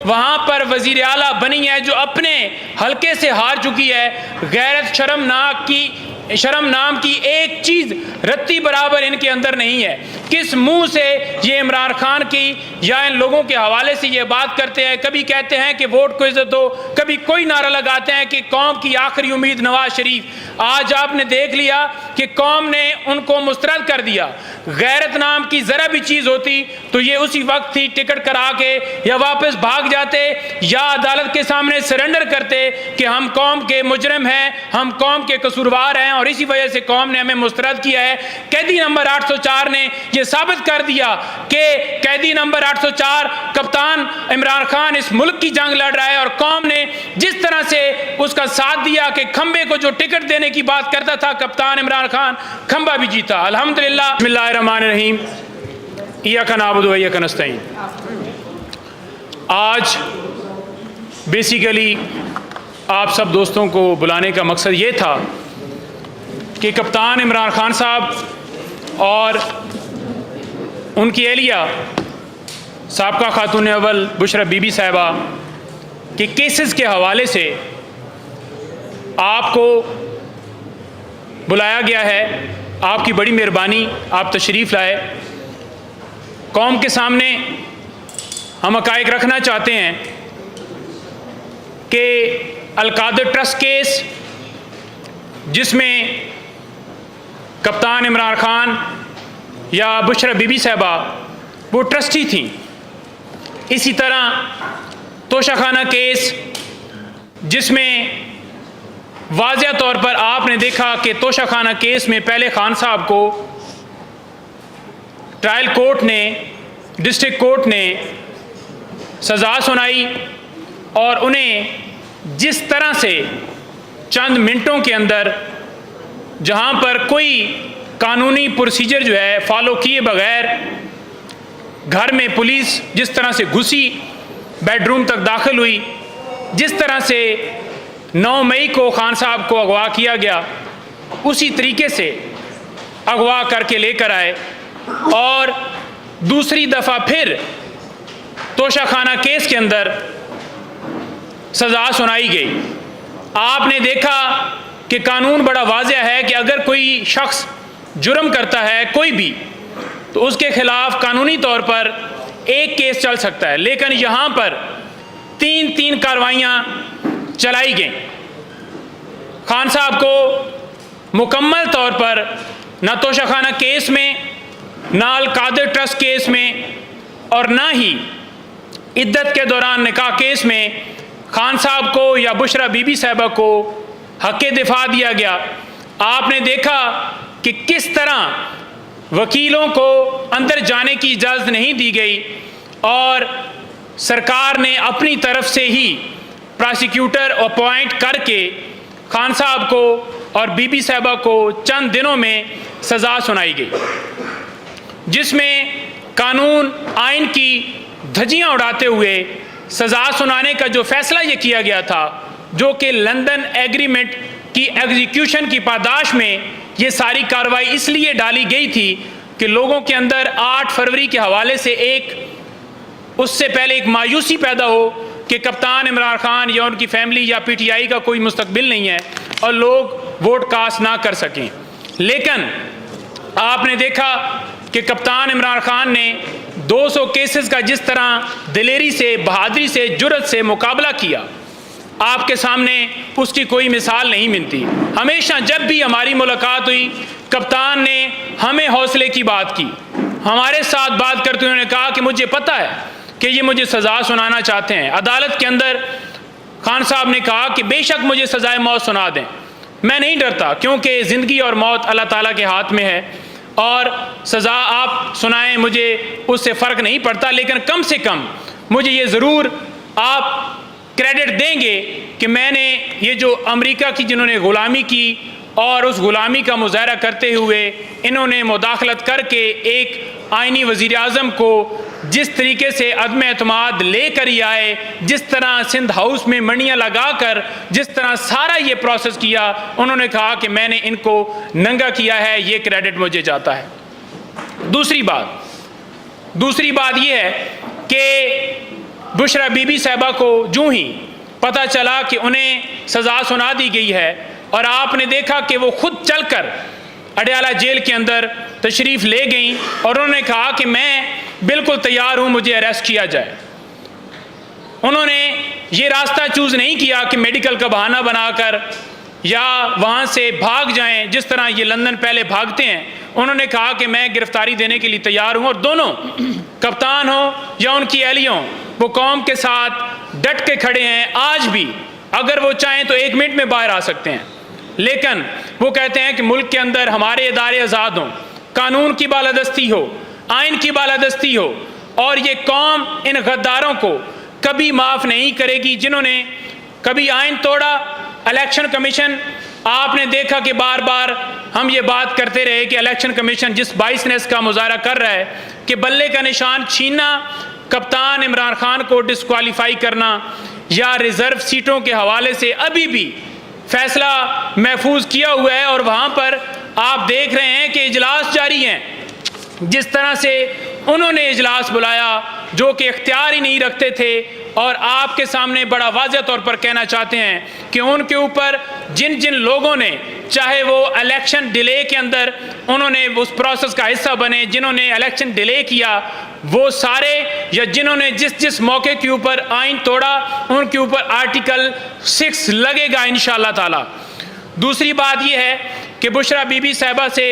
वहाँ पर वज़ीर आला बनी है जो अपने हल्के से हार चुकी है। गैरत शर्म नाम की एक चीज़ रत्ती बराबर इनके अंदर नहीं है। किस मुंह से ये इमरान खान की या इन लोगों के हवाले से ये बात करते हैं। कभी कहते हैं कि वोट को इज्जत दो, कभी कोई नारा लगाते हैं कि कौम की आखिरी उम्मीद नवाज शरीफ। आज आपने देख लिया कि कौम ने उनको मुस्तरद कर दिया। गैरत नाम की ज़रा भी चीज़ होती तो ये उसी वक्त ही टिकट करा के या वापस भाग जाते या अदालत के सामने सरेंडर करते कि हम कौम के मुजरिम हैं, हम कौम के कसूरवार हैं और इसी वजह से कौम ने हमें मुस्तरद किया है। कैदी नंबर 804 ने यह साबित कर दिया कि कैदी नंबर 804 कप्तान इमरान खान इस मुल्क की जंग लड़ रहा है और कौम ने जिस तरह से उसका साथ दिया कि खंबे को जो टिकट देने की बात करता था कप्तान इमरान खान, खंबा भी जीता। अल्हम्दुलिल्लाह। बिस्मिल्लाहिर्रहमानिर्रहीम। इय्याका नअबुदु व इय्याका नस्तईन। आज बेसिकली आप सब दोस्तों को बुलाने का मकसद ये था कि कप्तान इमरान खान साहब और उनकी एहलिया साबका खातून अव्वल बुशरा बीबी साहिबा के केसेस के हवाले से आपको बुलाया गया है। आपकी बड़ी मेहरबानी, आप तशरीफ़ लाए। कौम के सामने हम हक़ाइक़ रखना चाहते हैं कि अल-कादर ट्रस्ट केस जिसमें कप्तान इमरान खान या बुशरा बीबी साहिबा वो ट्रस्टी थी, इसी तरह तोशाखाना केस जिसमें वाज़िया तौर पर आपने देखा कि तोशाखाना केस में पहले खान साहब को ट्रायल कोर्ट ने, डिस्ट्रिक्ट कोर्ट ने सज़ा सुनाई और उन्हें जिस तरह से चंद मिनटों के अंदर, जहां पर कोई कानूनी प्रोसीजर जो है फॉलो किए बगैर, घर में पुलिस जिस तरह से घुसी, बेडरूम तक दाखिल हुई, जिस तरह से 9 मई को खान साहब को अगवा किया गया, उसी तरीके से अगवा करके लेकर आए और दूसरी दफ़ा फिर तोशाखाना केस के अंदर सज़ा सुनाई गई। आपने देखा कि कानून बड़ा वाज़िया है कि अगर कोई शख्स जुर्म करता है कोई भी, तो उसके खिलाफ कानूनी तौर पर एक केस चल सकता है, लेकिन यहाँ पर 3 कार्रवाइयाँ चलाई गई। खान साहब को मुकम्मल तौर पर ना तोशाखाना केस में, ना अल-कादर ट्रस्ट केस में और ना ही इद्दत के दौरान निकाह केस में खान साहब को या बुशरा बीबी साहिबा को हक़ दिफा दिया गया। आपने देखा कि किस तरह वकीलों को अंदर जाने की इजाज़त नहीं दी गई और सरकार ने अपनी तरफ से ही प्रोसिक्यूटर अपॉइंट करके खान साहब को और बीबी साहिबा को चंद दिनों में सज़ा सुनाई गई, जिसमें कानून आइन की धज्जियां उड़ाते हुए सज़ा सुनाने का जो फैसला ये किया गया था, जो कि लंदन एग्रीमेंट की एग्जीक्यूशन की पादाश में ये सारी कार्रवाई इसलिए डाली गई थी कि लोगों के अंदर 8 फरवरी के हवाले से उससे पहले एक मायूसी पैदा हो कि कप्तान इमरान खान या उनकी फैमिली या पीटीआई का कोई मुस्तकबिल नहीं है और लोग वोट कास्ट ना कर सकें। लेकिन आपने देखा कि कप्तान इमरान खान ने 200 केसेस का जिस तरह दिलेरी से, बहादुरी से, जुर्रत से मुकाबला किया, आपके सामने उसकी कोई मिसाल नहीं मिलती। हमेशा जब भी हमारी मुलाकात हुई, कप्तान ने हमें हौसले की बात की, हमारे साथ बात करते हुए उन्होंने कहा कि मुझे पता है कि ये मुझे सज़ा सुनाना चाहते हैं। अदालत के अंदर खान साहब ने कहा कि बेशक मुझे सज़ाए मौत सुना दें, मैं नहीं डरता, क्योंकि ज़िंदगी और मौत अल्लाह ताला के हाथ में है और सज़ा आप सुनाएं मुझे उससे फ़र्क नहीं पड़ता, लेकिन कम से कम मुझे ये ज़रूर आप क्रेडिट देंगे कि मैंने ये जो अमेरिका की जिन्होंने ग़ुलामी की और उस ग़ुलामी का मुज़ाहरा करते हुए इन्होंने मुदाखलत करके एक आइनी वज़ीर आज़म को जिस तरीके से अदम एतमाद लेकर ही आए, जिस तरह सिंध हाउस में मंडियाँ लगा कर जिस तरह सारा ये प्रोसेस किया, उन्होंने कहा कि मैंने इनको नंगा किया है, ये क्रेडिट मुझे जाता है। दूसरी बात ये है कि बुशरा बीबी साहिबा को यूं ही पता चला कि उन्हें सज़ा सुना दी गई है और आपने देखा कि वो खुद चलकर अडयाला जेल के अंदर तशरीफ़ ले गई और उन्होंने कहा कि मैं बिल्कुल तैयार हूँ, मुझे अरेस्ट किया जाए। उन्होंने ये रास्ता चूज़ नहीं किया कि मेडिकल का बहाना बनाकर या वहाँ से भाग जाएं, जिस तरह ये लंदन पहले भागते हैं। उन्होंने कहा कि मैं गिरफ्तारी देने के लिए तैयार हूँ और दोनों कप्तान हो या उनकी एहलिया हो, वो कौम के साथ डट के खड़े हैं। आज भी अगर वो चाहें तो 1 मिनट में बाहर आ सकते हैं, लेकिन वो कहते हैं कि मुल्क के अंदर हमारे इदारे आज़ाद हों, कानून की बालादस्ती हो, आइन की बालादस्ती हो, और ये कौम इन गद्दारों को कभी माफ़ नहीं करेगी जिन्होंने कभी आइन तोड़ा। इलेक्शन कमीशन, आपने देखा कि बार बार हम ये बात करते रहे कि इलेक्शन कमीशन जिस बाइसनेस का मुजाहरा कर रहा है कि बल्ले का निशान छीनना, कप्तान इमरान खान को डिस्क्वालीफाई करना या रिज़र्व सीटों के हवाले से अभी भी फैसला महफूज किया हुआ है। और वहाँ पर आप देख रहे हैं कि इजलास जारी हैं। जिस तरह से उन्होंने इजलास बुलाया जो कि इख्तियार ही नहीं रखते थे, और आपके सामने बड़ा वाज़ेह तौर पर कहना चाहते हैं कि उनके ऊपर जिन जिन लोगों ने, चाहे वो इलेक्शन डिले के अंदर उन्होंने उस प्रोसेस का हिस्सा बने, जिन्होंने इलेक्शन डिले किया वो सारे, या जिन्होंने जिस जिस मौके के ऊपर आइन तोड़ा, उनके ऊपर आर्टिकल 6 लगेगा इंशाअल्लाह ताला। दूसरी बात यह है कि बुशरा बीबी साहिबा से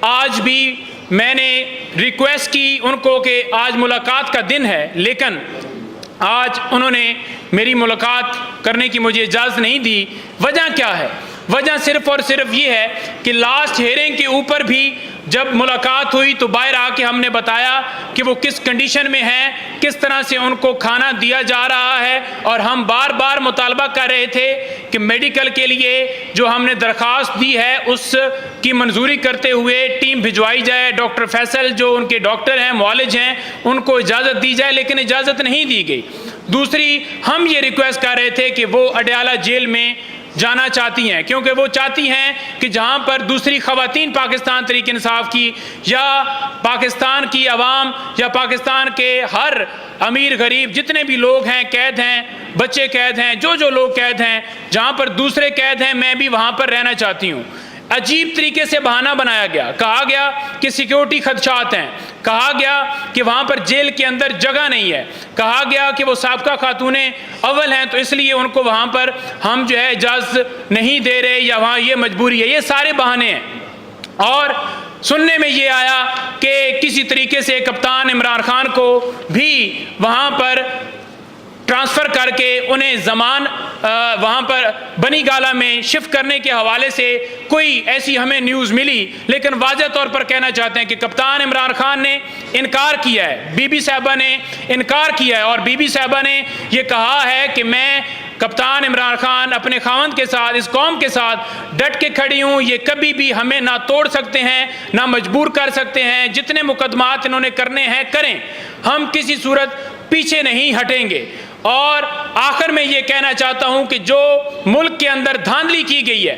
आज भी मैंने रिक्वेस्ट की उनको कि आज मुलाकात का दिन है, लेकिन आज उन्होंने मेरी मुलाकात करने की मुझे इजाज़त नहीं दी। वजह क्या है? वजह सिर्फ़ और सिर्फ ये है कि लास्ट हेयरिंग के ऊपर भी जब मुलाकात हुई तो बाहर आके हमने बताया कि वो किस कंडीशन में हैं, किस तरह से उनको खाना दिया जा रहा है, और हम बार बार मुतालबा कर रहे थे कि मेडिकल के लिए जो हमने दरख्वास्त दी है उसकी मंजूरी करते हुए टीम भिजवाई जाए। डॉक्टर फैसल जो उनके डॉक्टर हैं, मुआलिज हैं, उनको इजाज़त दी जाए, लेकिन इजाज़त नहीं दी गई। दूसरी, हम ये रिक्वेस्ट कर रहे थे कि वो अडयाला जेल में जाना चाहती हैं, क्योंकि वो चाहती हैं कि जहां पर दूसरी ख़वातीन पाकिस्तान तहरीक इंसाफ की या पाकिस्तान की आवाम या पाकिस्तान के हर अमीर गरीब जितने भी लोग हैं कैद हैं, बच्चे कैद हैं, जो लोग कैद हैं, जहां पर दूसरे कैद हैं, मैं भी वहां पर रहना चाहती हूँ। अजीब तरीके से बहाना बनाया गया, कहा गया कि सिक्योरिटी खदशात हैं, कहा गया कि वहाँ पर जेल के अंदर जगह नहीं है, कहा गया कि वो साबका खातूने अव्वल हैं तो इसलिए उनको वहाँ पर हम जो है इजाज़त नहीं दे रहे, या वहाँ ये मजबूरी है। ये सारे बहाने हैं। और सुनने में ये आया कि किसी तरीके से कप्तान इमरान खान को भी वहाँ पर ट्रांसफ़र करके उन्हें ज़मान वहाँ पर बनी गाला में शिफ्ट करने के हवाले से कोई ऐसी हमें न्यूज़ मिली, लेकिन वाज़ेह तौर पर कहना चाहते हैं कि कप्तान इमरान खान ने इनकार किया है, बीबी साहिबा ने इनकार किया है, और बीबी साहिबा ने ये कहा है कि मैं कप्तान इमरान खान अपने खावंद के साथ, इस कौम के साथ डट के खड़ी हूँ। ये कभी भी हमें ना तोड़ सकते हैं ना मजबूर कर सकते हैं, जितने मुकदमात इन्होंने करने हैं करें, हम किसी सूरत पीछे नहीं हटेंगे। और आखिर में ये कहना चाहता हूँ कि जो मुल्क के अंदर धांधली की गई है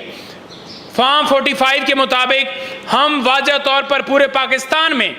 फॉर्म 45 के मुताबिक, हम वाज़ेह तौर पर पूरे पाकिस्तान में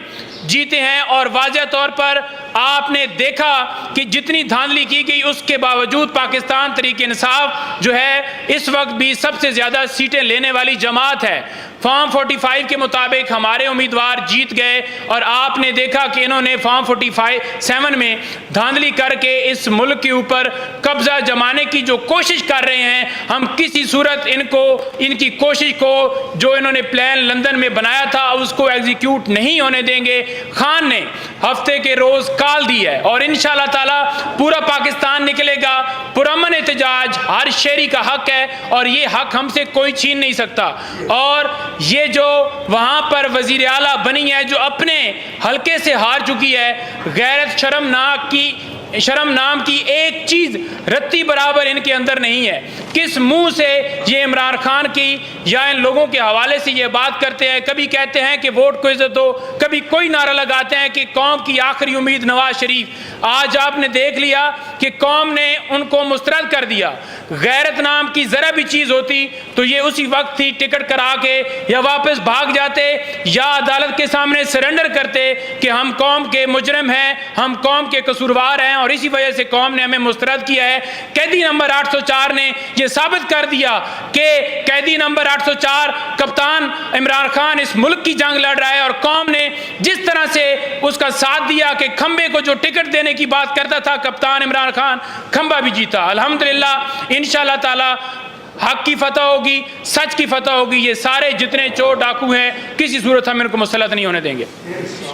जीते हैं, और वाज़ेह तौर पर आपने देखा कि जितनी धांधली की गई उसके बावजूद पाकिस्तान तहरीक इंसाफ जो है इस वक्त भी सबसे ज़्यादा सीटें लेने वाली जमात है। फॉर्म 45 के मुताबिक हमारे उम्मीदवार जीत गए, और आपने देखा कि इन्होंने फॉर्म 47 में धांधली करके इस मुल्क के ऊपर कब्जा जमाने की जो कोशिश कर रहे हैं, हम किसी सूरत इनकी कोशिश को जो इन्होंने प्लान लंदन में बनाया था उसको एग्जीक्यूट नहीं होने देंगे। खान ने हफ्ते के रोज़ काल दी है, और इंशाअल्लाह ताला पूरा पाकिस्तान निकलेगा। पुरअमन एहतजाज हर शहरी का हक है, और ये हक हमसे कोई छीन नहीं सकता। और ये जो वहाँ पर वज़ीर आला बनी है जो अपने हल्के से हार चुकी है, गैरत शर्म नाम की एक चीज़ रत्ती बराबर इनके अंदर नहीं है। किस मुंह से ये इमरान खान की या इन लोगों के हवाले से ये बात करते हैं। कभी कहते हैं कि वोट को इज्जत दो, कभी कोई नारा लगाते हैं कि कौम की आखिरी उम्मीद नवाज शरीफ। आज आपने देख लिया कि कौम ने उनको मुस्तरद कर दिया। गैरत नाम की जरा भी चीज होती तो ये उसी वक्त ही टिकट करा के या वापस भाग जाते या अदालत के सामने सरेंडर करते कि हम कौम के मुजरिम हैं, हम कौम के कसूरवार हैं और इसी वजह से कौम ने हमें मुस्तरद किया है। कैदी नंबर 804 ने यह साबित कर दिया कि कैदी नंबर 804 कप्तान इमरान खान इस मुल्क की जंग लड़ रहा है और कौम ने जिस तरह से उसका साथ दिया कि खंबे को जो टिकट देने की बात करता था कप्तान इमरान खान, खंबा भी जीता। अल्हम्दुलिल्लाह इंशाअल्लाह ताला हक की फतह होगी, सच की फतह होगी। ये सारे जितने चोर डाकू हैं किसी सूरत हम इनको मुसल्लत नहीं होने देंगे।